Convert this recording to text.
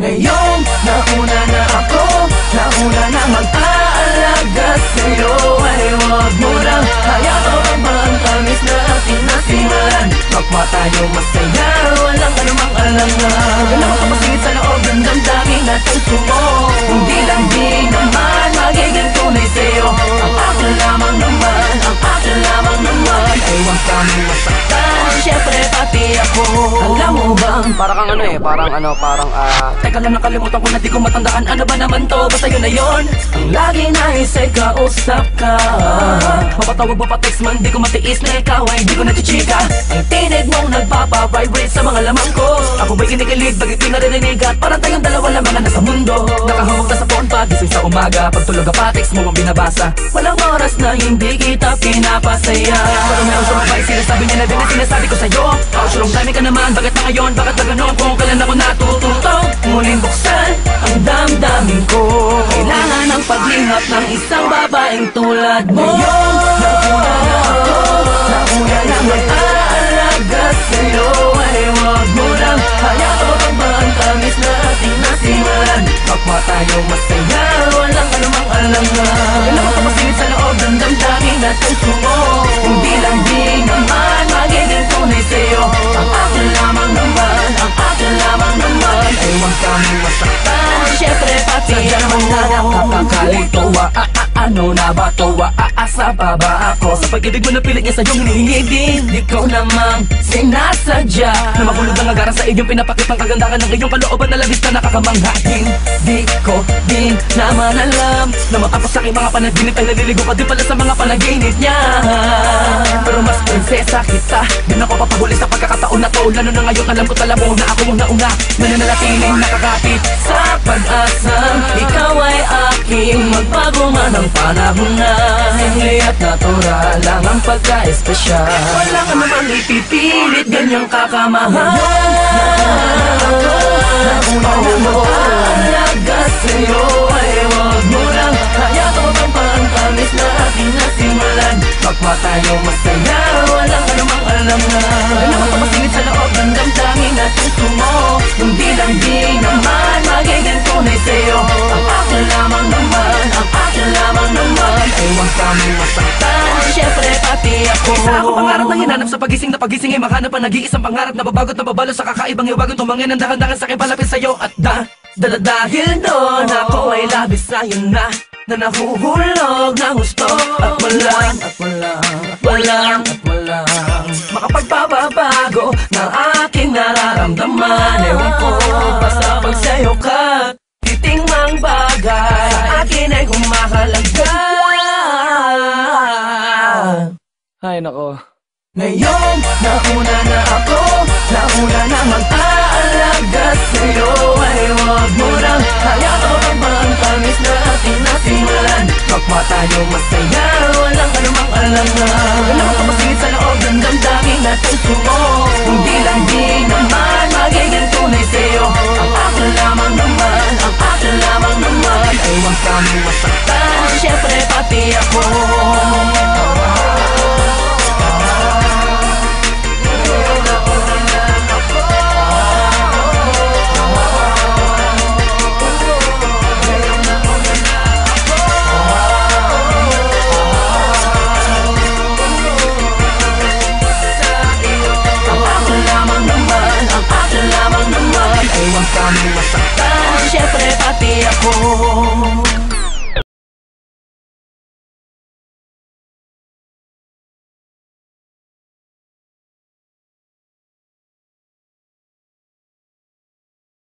Ngayong nauna na ako, nauna na mag-aalaga sa'yo, ay huwag mo nang hayaan ba ang tamis na ating nasimulan. Magpa tayo masaya, walang anumang alangan. Alam ko masingit sa loob ng damdamin at puso mo. Hindi lang di naman magiging tunay sa'yo. Ang akin lamang naman, ang akin lamang naman, ay huwag kami masaktan, syempre pati ako. Alam mo bang, Para kang parang teka lang, nakalimutan ko na, di ko matandaan ano ba naman to, basta yun na yun. Ang lagi nais ay kausap ka, mapatawag mo pa text man, di ko matiis na ikaw ay di ko nachichika. Ang tinig mong nagpapa-vibrate sa mga lamang ko, ako ba'y kinikilig, bagay ko naririnig at parang tayong dalawa lamang na nasa mundo. Nakahawak na sa phone pa, gising sa umaga, pagtulog ka pa, text mo ang binabasa. Walang oras na hindi kita pinapasaya. Pero meron sa mabay, sinasabi niya na din ang sinasabi ko sa'yo. Pausulong timing ka naman, bakit na ngayon, bakit na ganon, kung kailan ako natututong muling buksan ang damdamin ko. Kailangan ng paglihap ng isang babaeng tulad mo. Ngayon, nauna na ako, nauna na mag-aalaga sa'yo, ay huwag mo nang hayaan ba ang tamis na ating nasimulan. Kapwa tayo masaya, walang anumang alangan. Alam ko masingit sa loob ng damdamin at puso mo. Hindi lang di naman magiging tunay sa'yo. Ang akin lamang naman, ang akin lamang naman, ay huwag kami masaktan, syempre pati ako. Sadya naman na nakakakalito, ano na ba to? Aasa pa ba ako? Sa pag-ibig mo na pilit niya sa'yong hinihingi din. Di ko namang sinasadya na mahulog ang agaran sa iyong pinapakit ng kagandahan ng iyong kalooban na labis na nakakamanghain. Di ko din naman alam na matapos sa aking mga panaginip ay naliligo ka din pala sa mga panaginip niya. Pero mas prinsesa kita, din ako papahuli sa pagkakataon na to. Lalo na ngayon alam ko tala mo na ako yung nauna na nananatiling nakakapit sa pag-asang ikaw ay aking magbago man ang panahon na hingli at natural lang ang pagka-espesyal. Wala ka namang ipipilit, ganyang kakamahal. Nauna na mag-aalaga sa'yo, ay huwag mo nang hayaan pa ang tamis na ating nasimulan. Magpa tayo masaya, walang anumang alangan. Alam ko masingit sa loob ng damdamin at puso mo. Hindi lang di naman magiging tunay sa'yo. Ang akin lamang naman, ang akin lamang naman, ay huwag kami masaktan, syempre pati ako. Isa ako pangarap na hinanap sa pagising na pagising ay makahanap ang nag-iisang pangarap na babagot na babalo sa kakaibang iwagan. Tumangin ang dahan-dahan sa akin palapit sa'yo at dahil doon ako ay labis sa'yo na nahuhulog ng gusto. At walang makapagpapabago ng aking nararamdaman. Ewan ko basta pag sa'yo ka titing mang bagay, akin ay humahalaga. Ay nako. Ngayon, nauna na ako, nauna na mag-aalaga sa'yo, ay huwag mo nang hayaan ba ang tamis na ating nasimulan. Kapwa tayo masaya, walang anumang alangan. Alam ko masingit sa loob ng damdamin at puso mo. Hindi lang di naman magiging tunay sa'yo.